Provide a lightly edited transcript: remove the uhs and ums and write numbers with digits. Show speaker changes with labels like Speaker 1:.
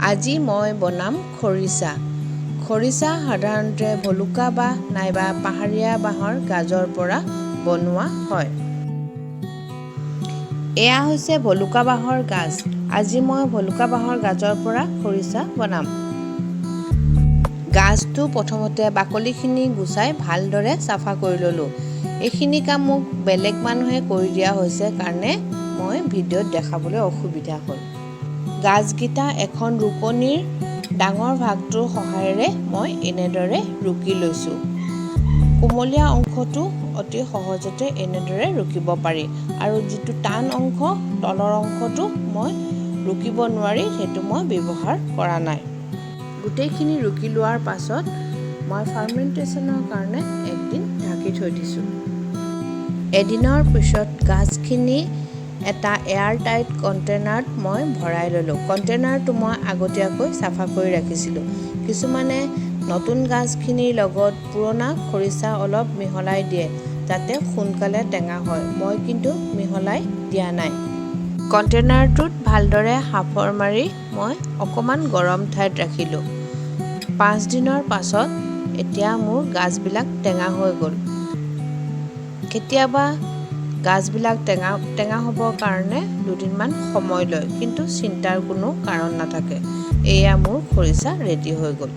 Speaker 1: আজি মই বনাম খৰিচা। খৰিচা সাধাৰণতে ভলুকা বাঁহ নাইবা পাহাৰীয়া বাঁহৰ গাজৰ পৰা বনোৱা হয়। এয়া হৈছে ভলুকা বাঁহৰ গাজ। আজি মই ভলুকা বাঁহৰ গাজৰ পৰা খৰিচা বনাম। গাজটো প্ৰথমতে বাকলিখিনি গুচাই ভালদৰে চাফা কৰি ল'লোঁ। এইখিনি কাম মোক বেলেগ মানুহে কৰি দিয়া হৈছে কাৰণে মই ভিডিঅ'ত দেখাবলৈ অসুবিধা হ'ল। গাজকেইটা এখন ৰুকনিৰ ডাঙৰ ভাগটোৰ সহায়েৰে মই এনেদৰে ৰুকি লৈছোঁ। কোমলীয়া অংশটো অতি সহজতে এনেদৰে ৰুকিব পাৰি আৰু যিটো টান অংশ তলৰ অংশটো মই ৰুকিব নোৱাৰি সেইটো মই ব্যৱহাৰ কৰা নাই। গোটেইখিনি ৰুকি লোৱাৰ পাছত মই ফাৰ্মেণ্টেশ্যনৰ কাৰণে একদিন ঢাকি থৈ দিছোঁ। এদিনৰ পিছত গাজখিনি এটা এয়াৰ টাইট কণ্টেইনাৰত মই ভৰাই ল'লোঁ। কণ্টেইনাৰটো মই আগতীয়াকৈ চাফা কৰি ৰাখিছিলোঁ। কিছুমানে নতুন গাজখিনিৰ লগত পুৰণা খৰিচা অলপ মিহলাই দিয়ে যাতে সোনকালে টেঙা হয়। মই কিন্তু মিহলাই দিয়া নাই। কণ্টেইনাৰটোত ভালদৰে সাফৰ মাৰি মই অকণমান গৰম ঠাইত ৰাখিলোঁ। 5 দিনৰ পাছত এতিয়া মোৰ গাজবিলাক টেঙা হৈ গ'ল। কেতিয়াবা গাজবিলাক টেঙা হ'বৰ কাৰণে দুদিনমান সময় লয়, কিন্তু চিন্তাৰ কোনো কাৰণ নাথাকে। এয়া মোৰ খৰিচা ৰেডি হৈ গ'ল।